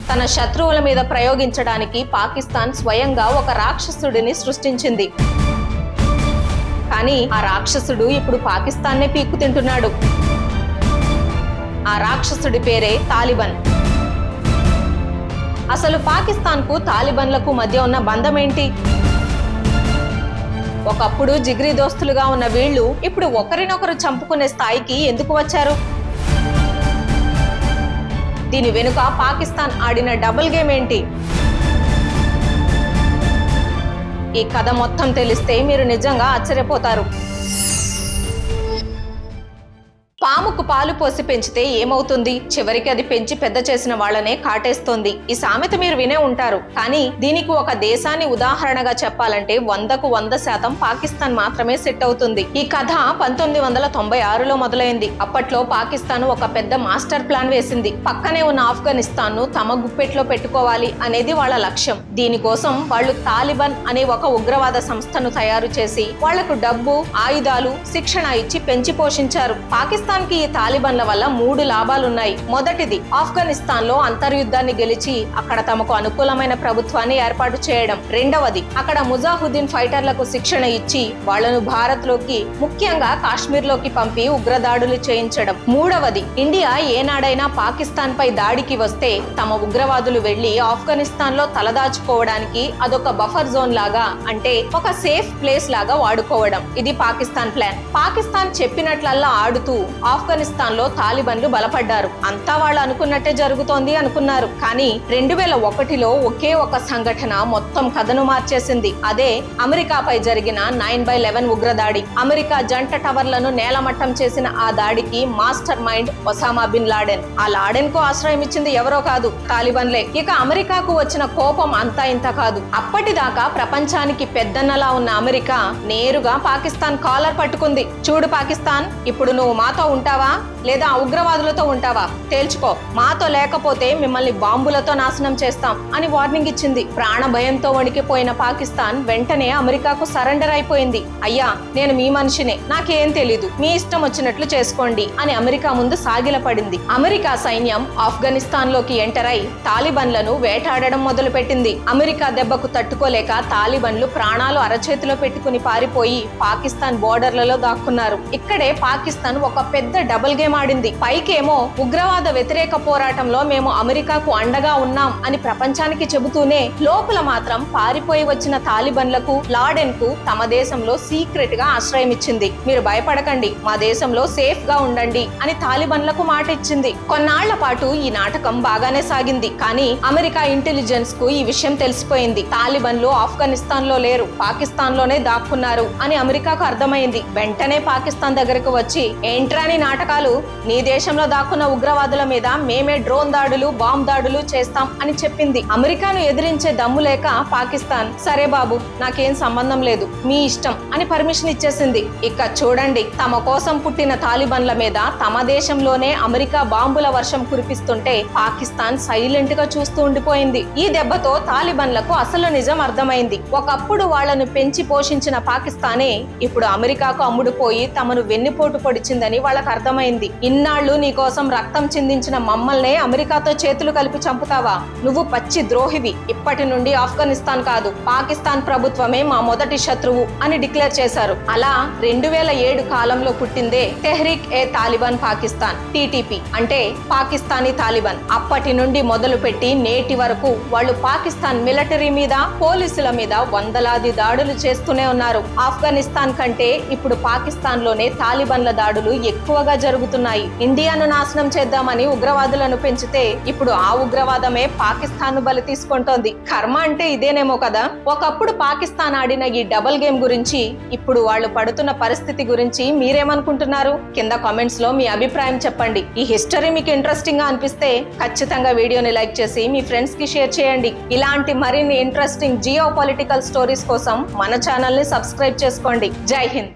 తన శత్రువుల మీద ప్రయోగించడానికి పాకిస్తాన్ స్వయంగా ఒక రాక్షసుడిని సృష్టించింది. కానీ ఆ రాక్షసుడు ఇప్పుడు పాకిస్తాన్నే పీక్కు తింటున్నాడు. ఆ రాక్షసుడి పేరే తాలిబాన్. అసలు పాకిస్తాన్కు తాలిబాన్లకు మధ్య ఉన్న బంధం ఏంటి? ఒకప్పుడు జిగ్రీ దోస్తులుగా ఉన్న వీళ్ళు ఇప్పుడు ఒకరినొకరు చంపుకునే స్థాయికి ఎందుకు వచ్చారు? దీని వెనుక పాకిస్తాన్ ఆడిన డబుల్ గేమ్ ఏంటి? ఈ కథ మొత్తం తెలిస్తే మీరు నిజంగా ఆశ్చర్యపోతారు. పాముకు పాలు పోసి పెంచితే ఏమవుతుంది? చివరికి అది పెంచి పెద్ద చేసిన వాళ్ళనే కాటేస్తోంది. ఈ సామెత మీరు వినే ఉంటారు. కానీ దీనికి ఒక దేశాన్ని ఉదాహరణగా చెప్పాలంటే 100కు 100% పాకిస్తాన్ మాత్రమే సెట్ అవుతుంది. ఈ కథ 1996లో మొదలైంది. అప్పట్లో పాకిస్తాన్ ఒక పెద్ద మాస్టర్ ప్లాన్ వేసింది. పక్కనే ఉన్న ఆఫ్ఘనిస్తాన్ ను తమ గుప్పెట్లో పెట్టుకోవాలి అనేది వాళ్ళ లక్ష్యం. దీనికోసం వాళ్ళు తాలిబాన్ అనే ఒక ఉగ్రవాద సంస్థను తయారు చేసి వాళ్లకు డబ్బు, ఆయుధాలు, శిక్షణ ఇచ్చి పెంచి పోషించారు. పాకిస్తాన్ ఈ తాలిబాన్ల వల్ల 3 లాభాలున్నాయి. మొదటిది, ఆఫ్ఘనిస్తాన్ లో అంతర్యుద్ధాన్ని గెలిచి అక్కడ తమకు అనుకూలమైన ప్రభుత్వాన్ని ఏర్పాటు చేయడం. రెండవది, అక్కడ ముజాహుద్దీన్ ఫైటర్లకు శిక్షణ ఇచ్చి వాళ్లను భారత్ లోకి, ముఖ్యంగా కాశ్మీర్ లోకి పంపి ఉగ్రదాడులు చేయించడం. మూడవది, ఇండియా ఏనాడైనా పాకిస్తాన్ పై దాడికి వస్తే తమ ఉగ్రవాదులు వెళ్లి ఆఫ్ఘనిస్తాన్ లో తలదాచుకోవడానికి అదొక బఫర్ జోన్ లాగా, అంటే ఒక సేఫ్ ప్లేస్ లాగా వాడుకోవడం. ఇది పాకిస్తాన్ ప్లాన్. పాకిస్తాన్ చెప్పినట్లల్లా ఆడుతూ ఆఫ్ఘనిస్తాన్ లో తాలిబాన్లు బలపడ్డారు. అంతా వాళ్ళు అనుకున్నట్టే జరుగుతోంది అనుకున్నారు. కానీ 2001లో ఒకే ఒక సంఘటన మొత్తం కథను మార్చేసింది. అదే అమెరికాపై జరిగిన 9/11 ఉగ్రదాడి. అమెరికా జంట టవర్లను నేలమట్టం చేసిన ఆ దాడికి mastermind Osama bin Laden. ఆ లాడెన్ కు ఆశ్రయం ఇచ్చింది ఎవరో కాదు, తాలిబాన్లే. ఇక అమెరికాకు వచ్చిన కోపం అంతా ఇంత కాదు. అప్పటిదాకా ప్రపంచానికి పెద్దన్నలా ఉన్న అమెరికా నేరుగా పాకిస్తాన్ కాలర్ పట్టుకుంది. చూడు పాకిస్తాన్, ఇప్పుడు నువ్వు మాతో ఉంటావా లేదా ఉగ్రవాదులతో ఉంటావా? తేల్చుకో. మాతో లేకపోతే మిమ్మల్ని బాంబులతో నాశనం చేస్తాం అని వార్నింగ్ ఇచ్చింది. ప్రాణ భయంతో వణికిపోయిన పాకిస్తాన్ వెంటనే అమెరికాకు సరెండర్ అయిపోయింది. అయ్యా, నేను మీ మనిషినే, నాకేం తెలీదు, మీ ఇష్టం వచ్చినట్లు చేసుకోండి అని అమెరికా ముందు సాగిలపడింది. అమెరికా సైన్యం ఆఫ్ఘనిస్తాన్ లోకి ఎంటర్ అయి తాలిబాన్లను వేటాడడం మొదలుపెట్టింది. అమెరికా దెబ్బకు తట్టుకోలేక తాలిబాన్లు ప్రాణాలు అరచేతిలో పెట్టుకుని పారిపోయి పాకిస్తాన్ బోర్డర్లలో దాక్కున్నారు. ఇక్కడే పాకిస్తాన్ ఒక పెద్ద డబుల్ గేమ్ ఆడింది. పైకేమో ఉగ్రవాద వ్యతిరేక పోరాటంలో మేము అమెరికాకు అండగా ఉన్నాం అని ప్రపంచానికి చెబుతూనే లోపల మాత్రం పారిపోయి వచ్చిన తాలిబాన్లకు, లాడెన్ కు తమ దేశంలో సీక్రెట్ గా ఆశ్రయం ఇచ్చింది. మీరు భయపడకండి, మా దేశంలో సేఫ్ గా ఉండండి అని తాలిబాన్లకు మాట ఇచ్చింది. కొన్నాళ్ల పాటు ఈ నాటకం బాగానే సాగింది. కానీ అమెరికా ఇంటెలిజెన్స్ కు ఈ విషయం తెలిసిపోయింది. తాలిబాన్లు ఆఫ్ఘనిస్తాన్ లో లేరు, పాకిస్తాన్ లోనే దాక్కున్నారు అని అమెరికాకు అర్థమైంది. వెంటనే పాకిస్తాన్ దగ్గరకు వచ్చి, ఏంట్రాని నాటకాలు, నీ దేశంలో దాక్కున్న ఉగ్రవాదుల మీద మేమే డ్రోన్ దాడులు, బాంబ్ దాడులు చేస్తాం అని చెప్పింది. అమెరికాను ఎదిరించే దమ్ము లేక పాకిస్తాన్, సరే బాబు, నాకేం సంబంధం లేదు, మీ ఇష్టం అని పర్మిషన్ ఇచ్చేసింది. ఇక చూడండి, తమ కోసం పుట్టిన తాలిబాన్ల మీద తమ దేశంలోనే అమెరికా బాంబుల వర్షం కురిపిస్తుంటే పాకిస్తాన్ సైలెంట్ గా చూస్తూ ఉండిపోయింది. ఈ దెబ్బతో తాలిబాన్లకు అసలు నిజం అర్థమైంది. ఒకప్పుడు వాళ్లను పెంచి పోషించిన పాకిస్తానే ఇప్పుడు అమెరికాకు అమ్ముడుపోయి తమను వెన్నుపోటు పొడిచిందని వాళ్ళకు అర్థమైంది. ఇన్నాళ్లు నీ కోసం రక్తం చిందించిన మమ్మల్నే అమెరికాతో చేతులు కలిపి చంపుతావా? నువ్వు పచ్చి ద్రోహివి. ఇప్పటి నుండి ఆఫ్ఘనిస్తాన్ కాదు, పాకిస్తాన్ ప్రభుత్వమే మా మొదటి శత్రువు అని డిక్లేర్ చేశారు. అలా 2007 కాలంలో పుట్టిందే తెహ్రీక్ ఏ తాలిబాన్ పాకిస్తాన్, TTP, అంటే పాకిస్తానీ తాలిబాన్. అప్పటి నుండి మొదలు పెట్టి నేటి వరకు వాళ్ళు పాకిస్తాన్ మిలిటరీ మీద, పోలీసుల మీద వందలాది దాడులు చేస్తూనే ఉన్నారు. ఆఫ్ఘనిస్తాన్ కంటే ఇప్పుడు పాకిస్తాన్ లోనే తాలిబాన్ల దాడులు ఎక్కువగా జరుగుతున్నాయి. ఇండియాను నాశనం చేద్దామని ఉగ్రవాదులను పెంచితే ఇప్పుడు ఆ ఉగ్రవాదమే పాకిస్తాన్ ను బలి తీసుకుంటోంది. కర్మ అంటే ఇదేనేమో కదా. ఒకప్పుడు పాకిస్తాన్ ఆడిన ఈ డబుల్ గేమ్ గురించి, ఇప్పుడు వాళ్ళు పడుతున్న పరిస్థితి గురించి మీరేమనుకుంటున్నారు? కింద కామెంట్స్ లో మీ అభిప్రాయం చెప్పండి. ఈ హిస్టరీ మీకు ఇంట్రెస్టింగ్ గా అనిపిస్తే ఖచ్చితంగా వీడియోని లైక్ చేసి మీ ఫ్రెండ్స్ కి షేర్ చేయండి. ఇలాంటి మరిన్ని ఇంట్రెస్టింగ్ జియో పొలిటికల్ స్టోరీస్ కోసం మన ఛానల్ ని సబ్స్క్రైబ్ చేసుకోండి. జై హింద్.